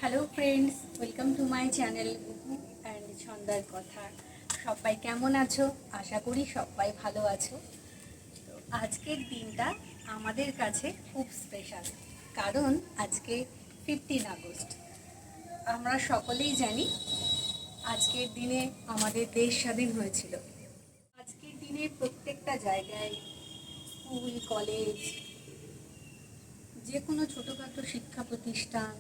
Hello friends, welcome to my channel Gugu and ছন্দার কথা। সবাই কেমন আছো? আশা করি সবাই ভালো আছো। তো আজকের দিনটা আমাদের কাছে খুব স্পেশাল, কারণ আজকে 15 আগস্ট। আমরা সকলেই জানি আজকের দিনে আমাদের দেশ স্বাধীন হয়েছিল। আজকের দিনে প্রত্যেকটা জায়গায়, স্কুল, কলেজ, যে কোনো ছোটোখাটো শিক্ষা প্রতিষ্ঠান,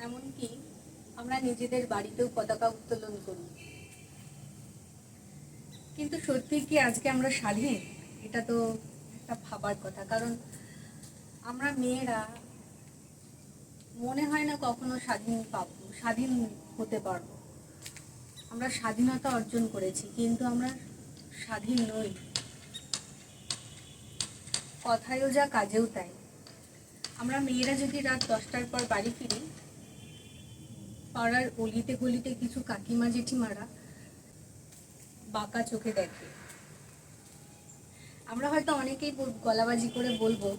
এমনকি আমরা নিজেদের বাড়িতেও পতাকা উত্তোলন করি। কিন্তু সত্যি কি আজকে আমরা স্বাধীন? এটা তো একটা ভাবার কথা, কারণ আমরা মেয়েরা মনে হয় না কখনো স্বাধীন হতে পারবো। আমরা স্বাধীনতা অর্জন করেছি, কিন্তু আমরা স্বাধীন নই। কথায়ও যা, কাজেও তাই। আমরা মেয়েরা যদি রাত 10টার পর বাড়ি ফিরি, পাড়ার অলিতে গলিতে কিছু কাকিমা জেঠিমারা বাঁকা চোখে দেখে। আমরা হয়তো অনেকেই গলাবাজি করে বলবো,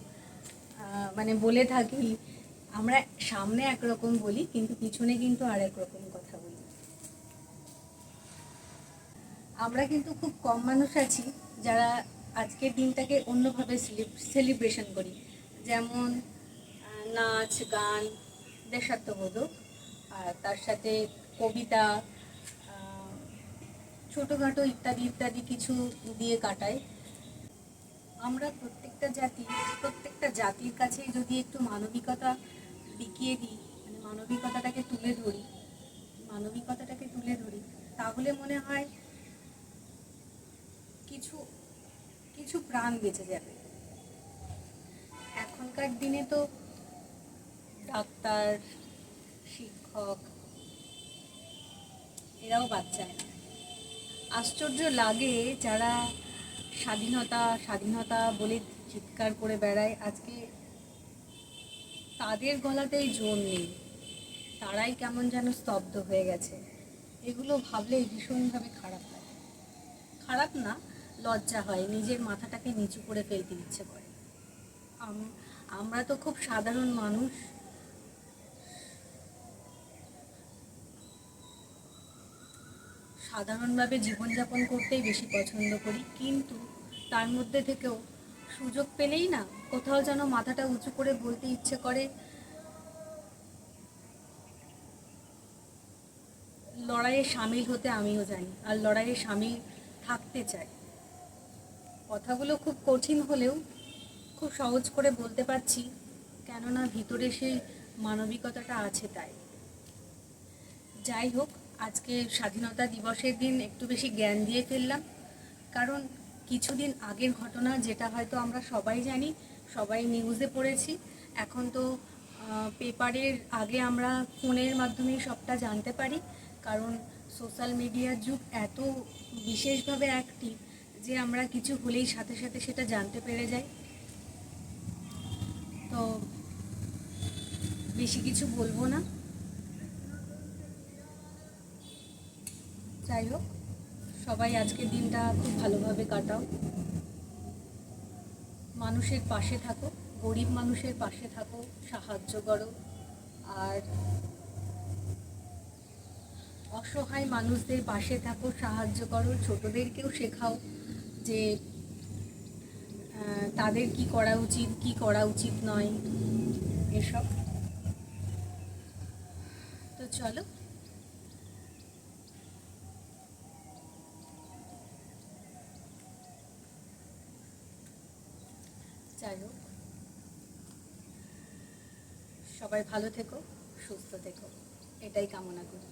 মানে বলে থাকি, আমরা সামনে একরকম বলি কিন্তু পিছনে কিন্তু আর একরকম কথা বলি। আমরা কিন্তু খুব কম মানুষ আছি যারা আজকের দিনটাকে অন্যভাবে সেলিব্রেশন করি, যেমন নাচ, গান, দেশাত্মবোধক, আর তার সাথে কবিতা, ছোটোখাটো ইত্যাদি ইত্যাদি কিছু দিয়ে কাটাই। আমরা প্রত্যেকটা জাতির কাছেই যদি একটু মানবিকতা বিকিয়ে দিই, মানে মানবিকতাটাকে তুলে ধরি, তাহলে মনে হয় কিছু কিছু প্রাণ বেঁচে যাবে। এখনকার দিনে তো ডাক্তার, শিক্ষক, এরাও বাচ্চায় না। আশ্চর্য লাগে, যারা স্বাধীনতা স্বাধীনতা বলে চিৎকার করে বেড়ায়, আজকে তাদের গলাতেই জোর নেই। তারাই কেমন যেন স্তব্ধ হয়ে গেছে। এগুলো ভাবলেই ভীষণভাবে খারাপ লাগে। খারাপ না, লজ্জা হয়, নিজের মাথাটাকে নিচু করে ফেলতে ইচ্ছে করে। আমরা তো খুব সাধারণ মানুষ, সাধারণভাবে জীবনযাপন করতেই বেশি পছন্দ করি, কিন্তু তার মধ্যে থেকেও সুযোগ পেলেই না কোথাও যেন মাথাটা উঁচু করে বলতে ইচ্ছে করে, লড়াইয়ে সামিল হতে আমিও জানি, আর লড়াইয়ে সামিল থাকতে চাই। কথাগুলো খুব কঠিন হলেও খুব সহজ করে বলতে পারছি, কেননা ভিতরে সেই মানবিকতাটা আছে তাই। যাই হোক, আজকে স্বাধীনতা দিবসের দিন একটু বেশি জ্ঞান দিয়ে ফেললাম, কারণ কিছুদিন আগের ঘটনা, যেটা হয়তো আমরা সবাই জানি, সবাই নিউজে পড়েছি। এখন তো পেপারের আগে আমরা ফোনের মাধ্যমেই সবটা জানতে পারি, কারণ সোশ্যাল মিডিয়ার যুগ এত বিশেষভাবে অ্যাক্টিভ যে আমরা কিছু হলেই সাথে সাথে সেটা জানতে পেরে যাই। তো বেশি কিছু বলবো না। যাই হোক, সবাই আজকের দিনটা খুব ভালোভাবে কাটাও, মানুষের পাশে থাকো, গরিব মানুষের পাশে থাকো, সাহায্য করো, আর অসহায় মানুষদের পাশে থাকো, সাহায্য করো, ছোটদেরকেও শেখাও যে তাদের কি করা উচিত, কি করা উচিত নয়, এসব। তো চলো, যাই হোক, সবাই ভালো থেকো, সুস্থ থেকো, এটাই কামনা করি।